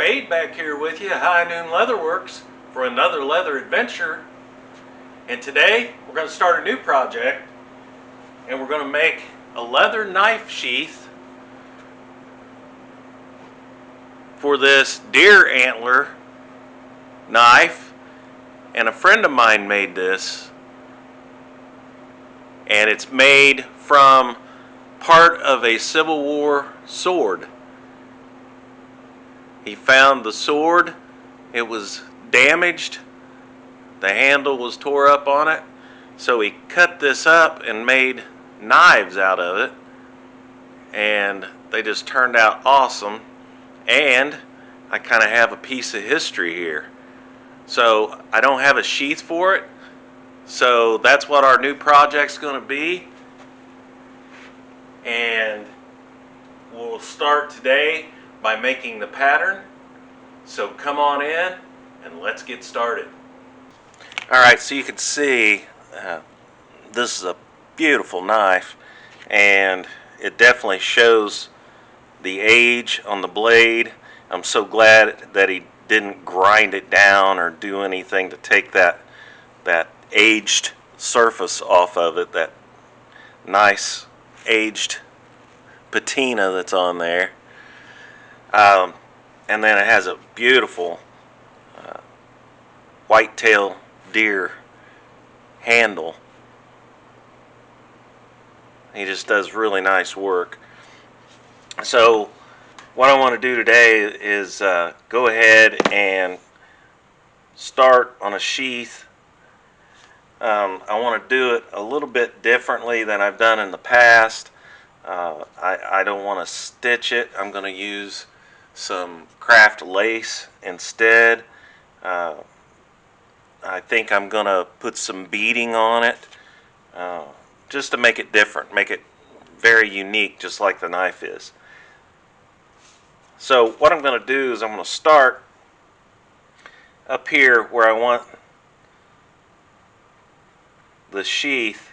Spade back here with you, High Noon Leatherworks, for another leather adventure. And today we're going to start a new project, and we're going to make a leather knife sheath for this deer antler knife. And a friend of mine made this, and it's made from part of a Civil War sword. He found the sword, it was damaged, the handle was tore up on it, so he cut this up and made knives out of it, and they just turned out awesome. And I kind of have a piece of history here. So I don't have a sheath for it, so that's what our new project's going to be. And we'll start today by making the pattern. So come on in and let's get started. Alright, so you can see this is a beautiful knife, and it definitely shows the age on the blade. I'm so glad that he didn't grind it down or do anything to take that aged surface off of it, that nice aged patina that's on there. And then it has a beautiful whitetail deer handle. He just does really nice work. So what I want to do today is go ahead and start on a sheath. I want to do it a little bit differently than I've done in the past. I don't want to stitch it. I'm going to use some craft lace instead. I think I'm going to put some beading on it just to make it different, make it very unique, just like the knife is. So what I'm going to do is I'm going to start up here where I want the sheath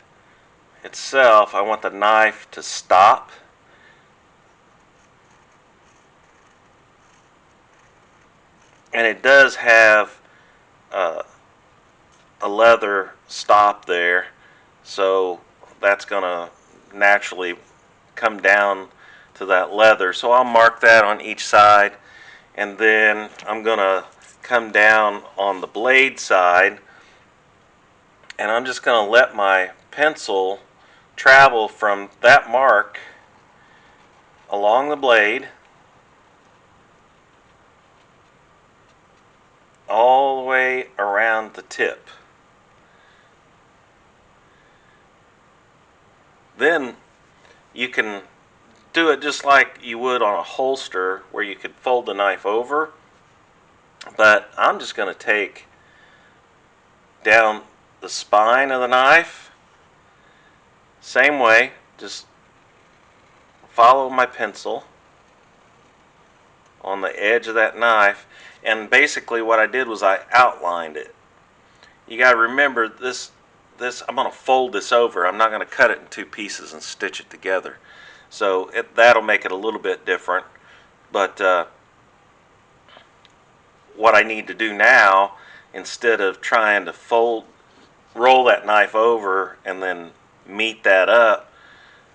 itself. I want the knife to stop. And it does have a leather stop there, so that's going to naturally come down to that leather. So I'll mark that on each side, and then I'm going to come down on the blade side, and I'm just going to let my pencil travel from that mark along the blade all the way around the tip. Then you can do it just like you would on a holster, where you could fold the knife over, but I'm just going to take down the spine of the knife, same way, just follow my pencil on the edge of that knife. And basically what I did was I outlined it. You got to remember this I'm going to fold this over. I'm not going to cut it in two pieces and stitch it together. So that'll make it a little bit different. But what I need to do now, instead of trying to roll that knife over and then meet that up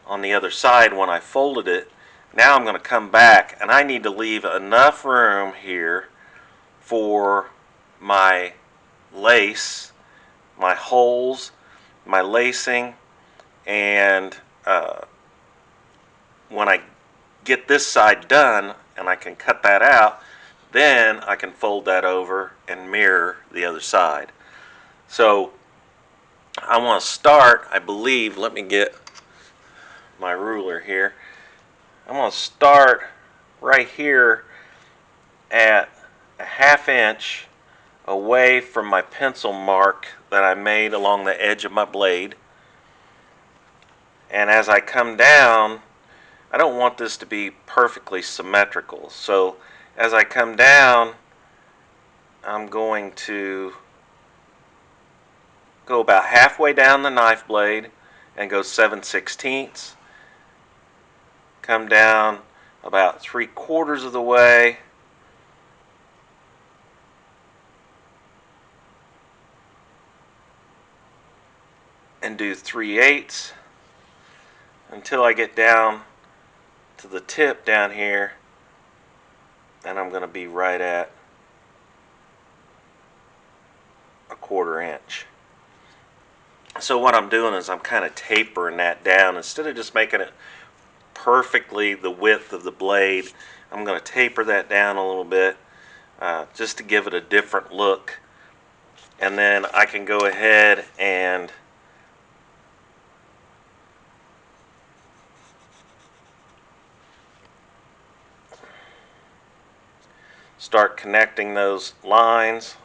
on the other side when I folded it, now I'm going to come back, and I need to leave enough room here for my lace, my holes, my lacing, and when I get this side done and I can cut that out, then I can fold that over and mirror the other side. So I want to start, I believe, let me get my ruler here. I'm going to start right here at a 1/2 inch away from my pencil mark that I made along the edge of my blade. And as I come down, I don't want this to be perfectly symmetrical. So as I come down, I'm going to go about halfway down the knife blade and go 7/16. Come down about 3/4 of the way and do 3/8 until I get down to the tip down here, and I'm going to be right at 1/4 inch. So what I'm doing is I'm kind of tapering that down. Instead of just making it perfectly the width of the blade, I'm going to taper that down a little bit just to give it a different look. And then I can go ahead and start connecting those lines.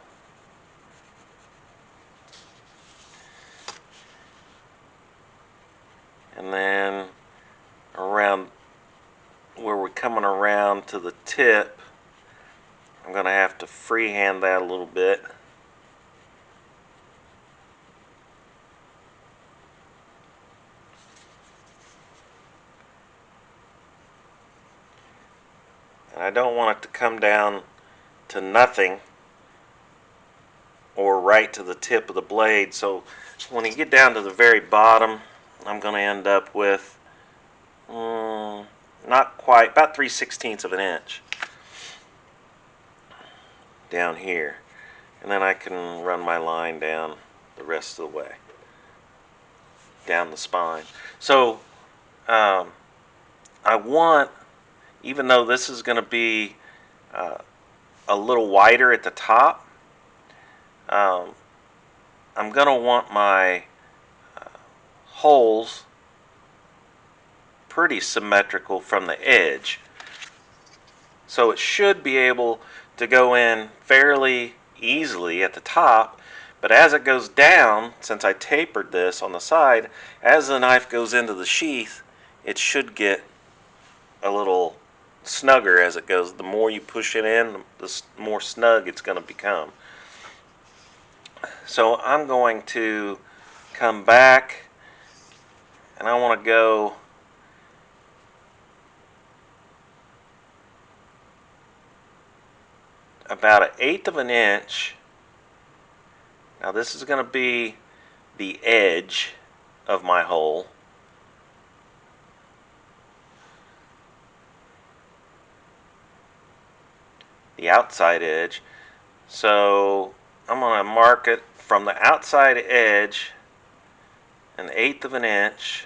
And then around where we're coming around to the tip, I'm going to have to freehand that a little bit. And I don't want it to come down to nothing or right to the tip of the blade. So when you get down to the very bottom, I'm going to end up with not quite, about 3/16 of an inch down here. And then I can run my line down the rest of the way, down the spine. So I want, even though this is going to be a little wider at the top, I'm going to want my holes pretty symmetrical from the edge. So it should be able to go in fairly easily at the top, but as it goes down, since I tapered this on the side, as the knife goes into the sheath, it should get a little snugger as it goes. The more you push it in, the more snug it's going to become. So I'm going to come back, and I want to go about 1/8 of an inch. Now this is going to be the edge of my hole. The outside edge. So I'm going to mark it from the outside edge 1/8 of an inch.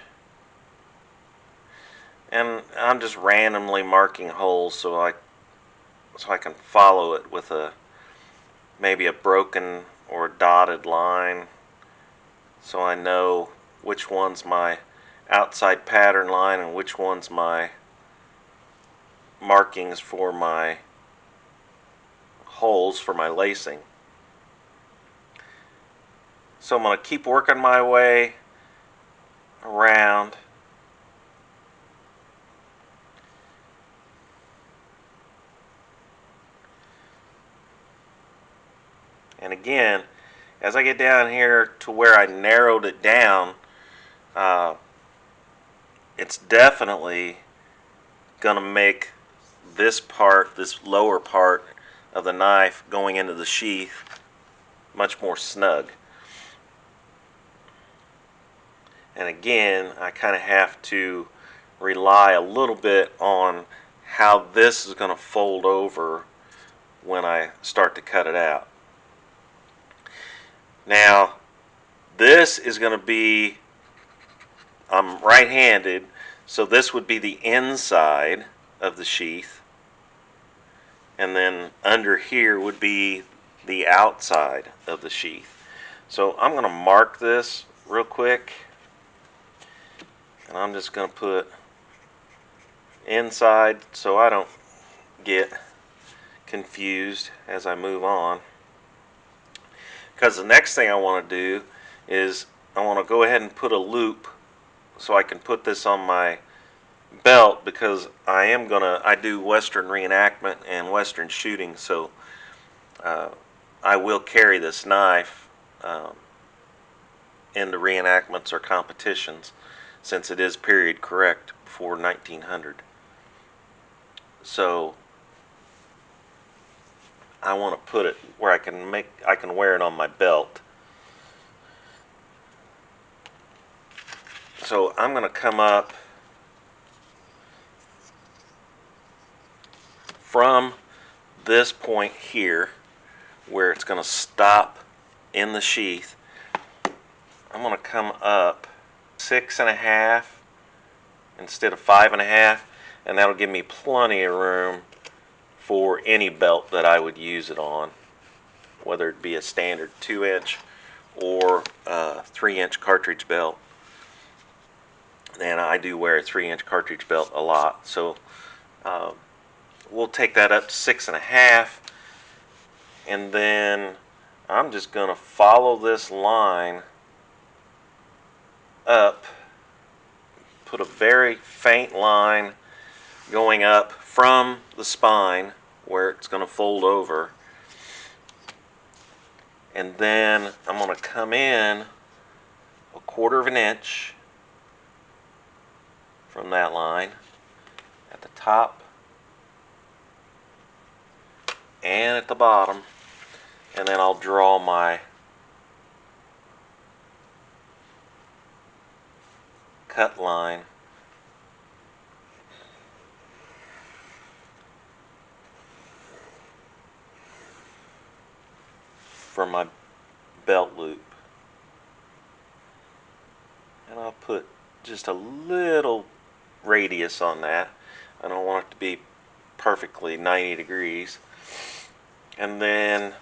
And I'm just randomly marking holes so I can follow it with maybe a broken or dotted line, so I know which one's my outside pattern line and which one's my markings for my holes for my lacing. So I'm going to keep working my way around. And again, as I get down here to where I narrowed it down, it's definitely going to make this part, this lower part of the knife going into the sheath, much more snug. And again, I kind of have to rely a little bit on how this is going to fold over when I start to cut it out. Now, this is going to be, I'm right-handed, so this would be the inside of the sheath, and then under here would be the outside of the sheath. So I'm going to mark this real quick, and I'm just going to put inside so I don't get confused as I move on. Because the next thing I want to do is I want to go ahead and put a loop so I can put this on my belt, because I do Western reenactment and Western shooting, so I will carry this knife into reenactments or competitions, since it is period correct before 1900. So I want to put it where I can wear it on my belt. So I'm going to come up from this point here where it's going to stop in the sheath. I'm going to come up 6.5 instead of 5.5, and that'll give me plenty of room for any belt that I would use it on, whether it be a standard 2-inch or a 3-inch cartridge belt. And I do wear a 3-inch cartridge belt a lot, so we'll take that up to 6.5, and then I'm just going to follow this line up, put a very faint line going up from the spine where it's going to fold over, and then I'm going to come in 1/4 of an inch from that line at the top and at the bottom, and then I'll draw my cut line for my belt loop, and I'll put just a little radius on that. I don't want it to be perfectly 90 degrees. And then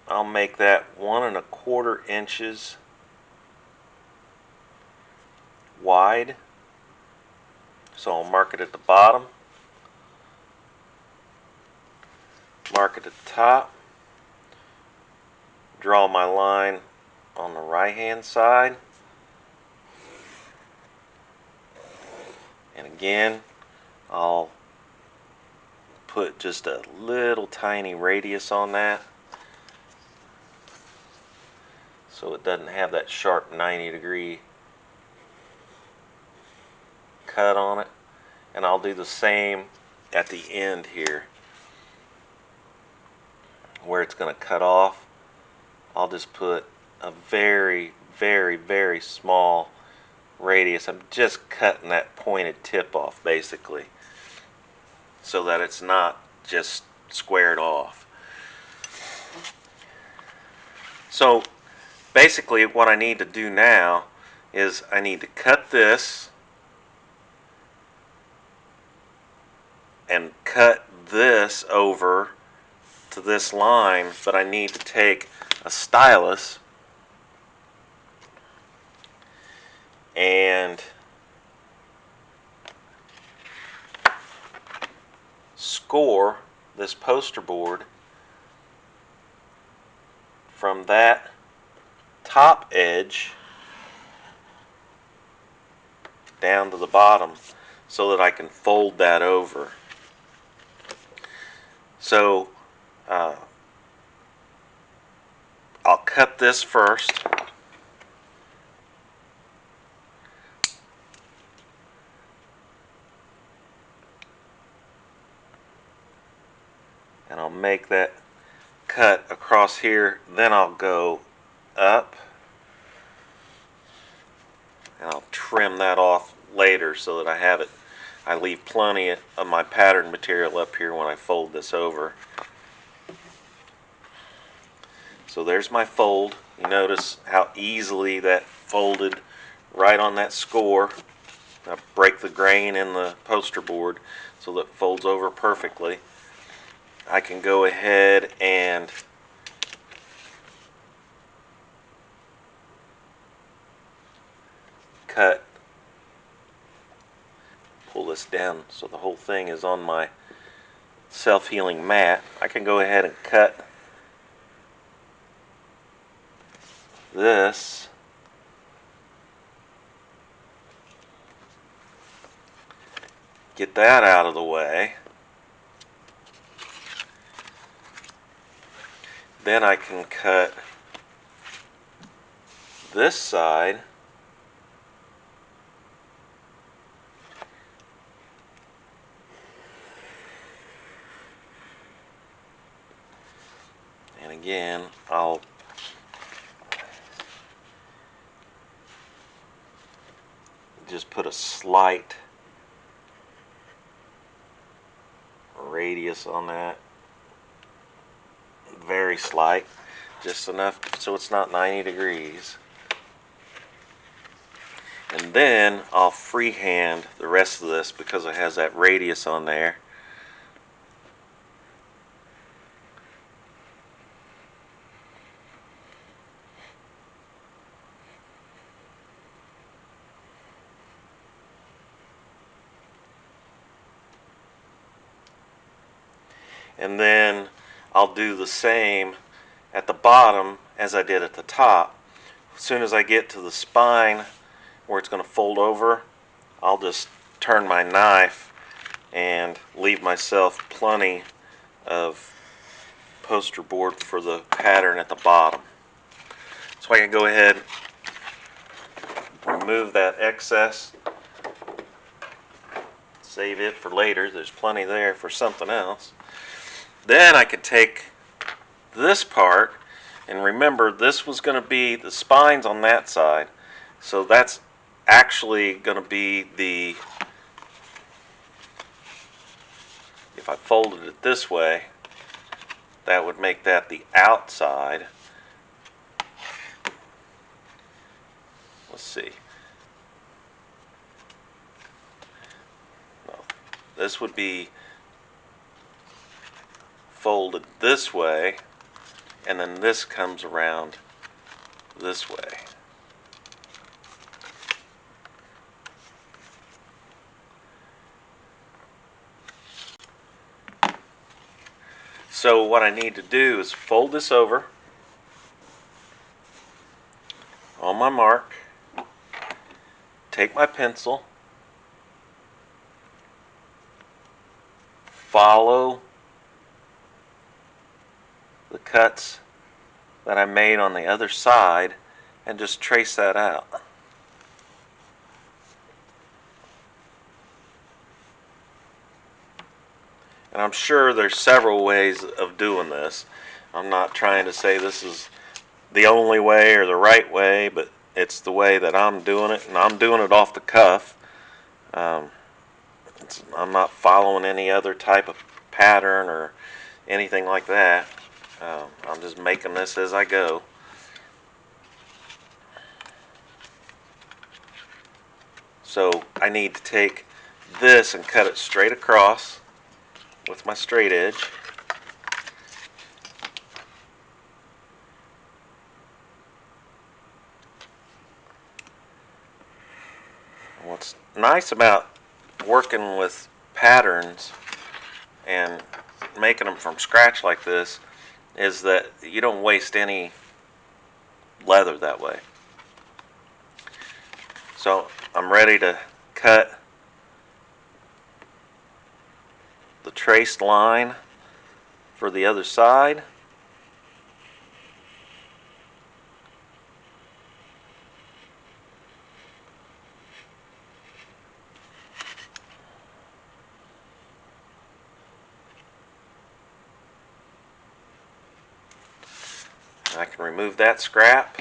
I'll make that 1 1/4 inches wide. So I'll mark it at the bottom, mark it at the top, draw my line on the right hand side, and again I'll put just a little tiny radius on that so it doesn't have that sharp 90-degree cut on it. And I'll do the same at the end here where it's going to cut off. I'll just put a very, very, very small radius. I'm just cutting that pointed tip off basically so that it's not just squared off. So basically what I need to do now is I need to cut this and cut this over to this line, but I need to take a stylus and score this poster board from that top edge down to the bottom so that I can fold that over. So I'll cut this first, and I'll make that cut across here, then I'll go up and I'll trim that off later so that I leave plenty of my pattern material up here when I fold this over. So there's my fold. You notice how easily that folded right on that score. I break the grain in the poster board so that it folds over perfectly. I can go ahead and pull this down so the whole thing is on my self-healing mat. I can go ahead and cut this get that out of the way. Then I can cut this side and again, I'll just put a slight radius on that, very slight, just enough so it's not 90 degrees. And then I'll freehand the rest of this because it has that radius on there. And then I'll do the same at the bottom as I did at the top. As soon as I get to the spine where it's going to fold over, I'll just turn my knife and leave myself plenty of poster board for the pattern at the bottom. So I can go ahead and remove that excess, save it for later. There's plenty there for something else. Then I could take this part, and remember this was going to be the spines on that side, so that's actually going to be the, if I folded it this way, that would make that the outside. Let's see. No, this would be folded this way, and then this comes around this way. So what I need to do is fold this over on my mark, take my pencil, follow the cuts that I made on the other side, and just trace that out. And I'm sure there's several ways of doing this. I'm not trying to say this is the only way or the right way, but it's the way that I'm doing it, and I'm doing it off the cuff. I'm not following any other type of pattern or anything like that. I'm just making this as I go. So I need to take this and cut it straight across with my straight edge. What's nice about working with patterns and making them from scratch like this is that you don't waste any leather that way. So I'm ready to cut the traced line for the other side. I can remove that scrap.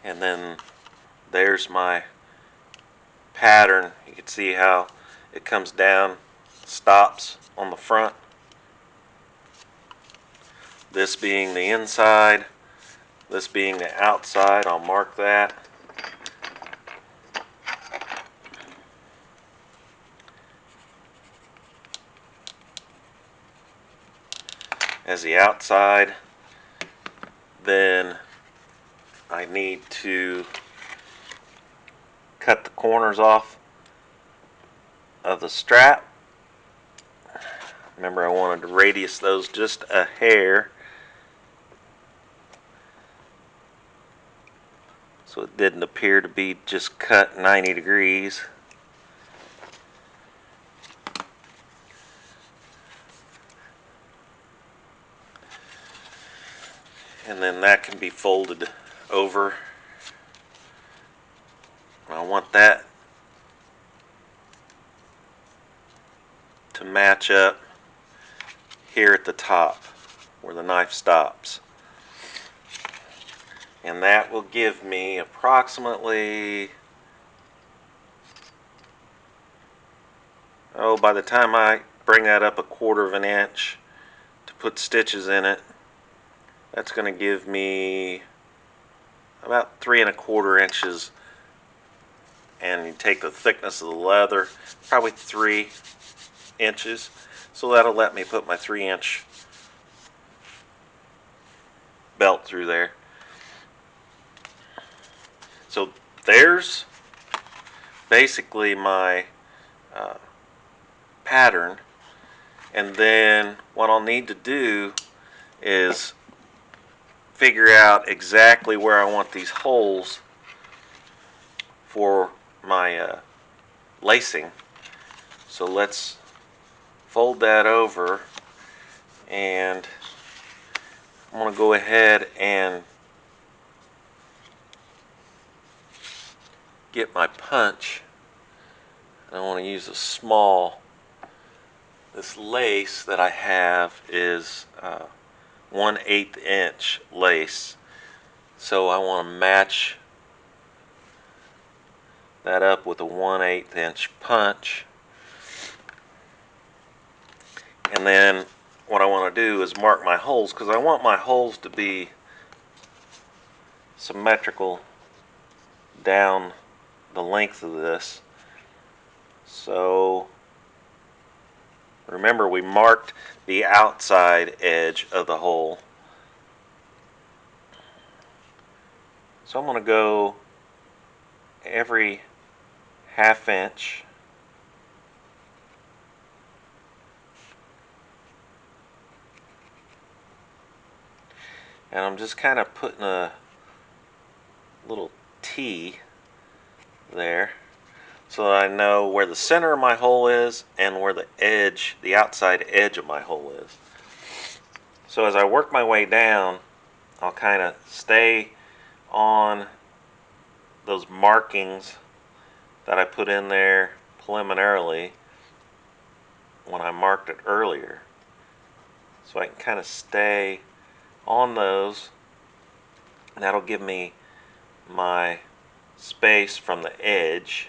And then there's my pattern. You can see how it comes down, stops on the front. This being the inside, this being the outside. I'll mark that. As the outside. Then I need to cut the corners off of the strap. Remember, I wanted to radius those just a hair so it didn't appear to be just cut 90 degrees. And then that can be folded over I want that to match up here at the top where the knife stops. And that will give me approximately, by the time I bring that up 1/4 of an inch to put stitches in it, that's going to give me about 3 1/4 inches. And you take the thickness of the leather, probably 3 inches. So that'll let me put my 3-inch belt through there. So there's basically my pattern. And then what I'll need to do is figure out exactly where I want these holes for my lacing. So let's fold that over, and I'm going to go ahead and get my punch. I want to use a small, this lace that I have is 1/8 inch lace, so I want to match that up with a 1/8 inch punch. And then what I want to do is mark my holes, because I want my holes to be symmetrical down the length of this. So remember, we marked the outside edge of the hole. So I'm going to go every 1/2 inch. And I'm just kind of putting a little T there so that I know where the center of my hole is and where the edge, the outside edge of my hole is. So as I work my way down, I'll kind of stay on those markings that I put in there preliminarily when I marked it earlier. So I can kind of stay on those, and that'll give me my space from the edge,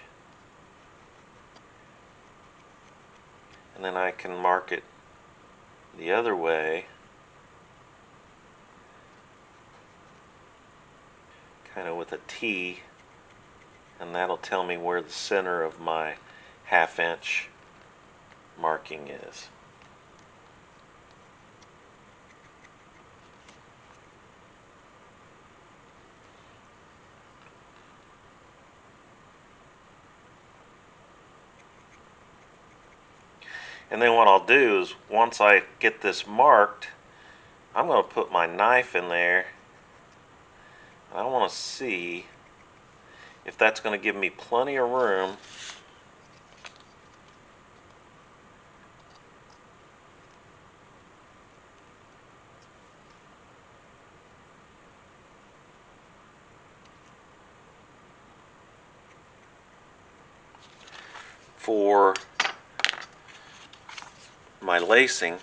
and then I can mark it the other way, kind of with a T, and that'll tell me where the center of my 1/2 inch marking is. And then what I'll do is, once I get this marked, I'm going to put my knife in there. I want to see if that's going to give me plenty of room for my lacing.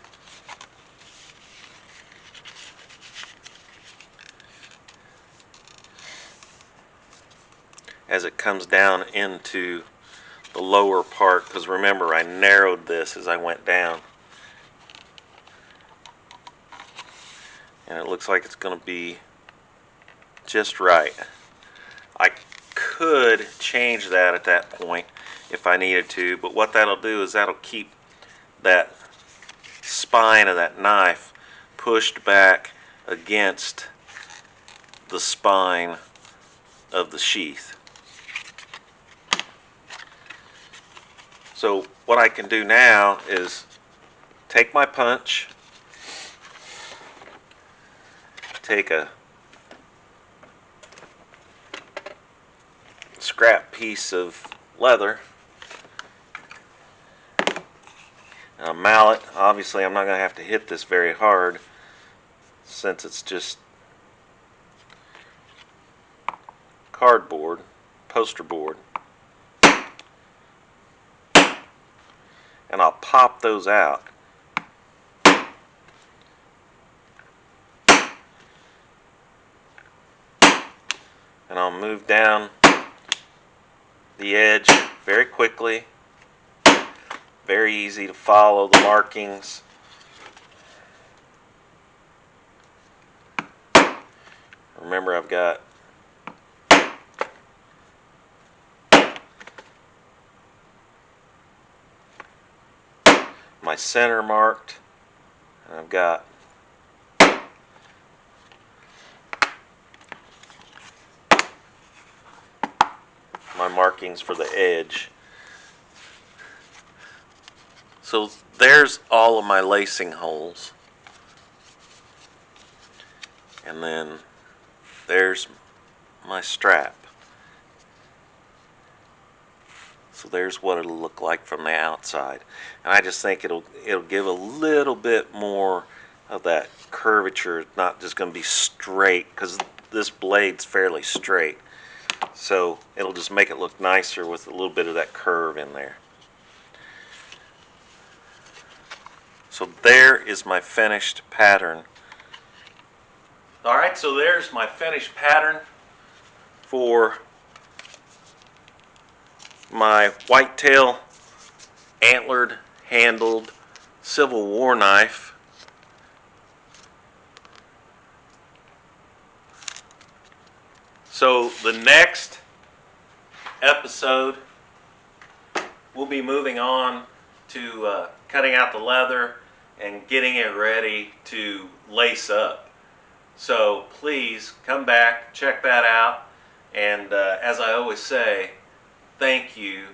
As it comes down into the lower part, because remember, I narrowed this as I went down, and it looks like it's going to be just right. I could change that at that point if I needed to, but what that'll do is that'll keep that spine of that knife pushed back against the spine of the sheath. So what I can do now is take my punch, take a scrap piece of leather, a mallet. Obviously I'm not going to have to hit this very hard since it's just cardboard, poster board. and I'll pop those out. And I'll move down the edge very quickly. Very easy to follow the markings. Remember, I've got my center marked, and I've got my markings for the edge. So there's all of my lacing holes. And then there's my strap. So there's what it'll look like from the outside. And I just think it'll give a little bit more of that curvature. It's not just going to be straight, because this blade's fairly straight. So it'll just make it look nicer with a little bit of that curve in there. So there is my finished pattern. Alright, so there's my finished pattern for my whitetail antlered handled Civil War knife. So the next episode we'll be moving on to cutting out the leather and getting it ready to lace up. So please come back, check that out, and as I always say, thank you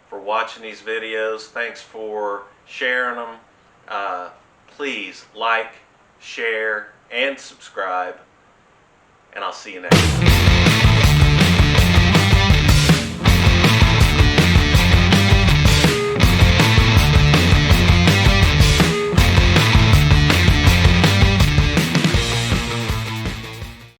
for watching these videos. Thanks for sharing them. Please like, share, and subscribe, and I'll see you next time.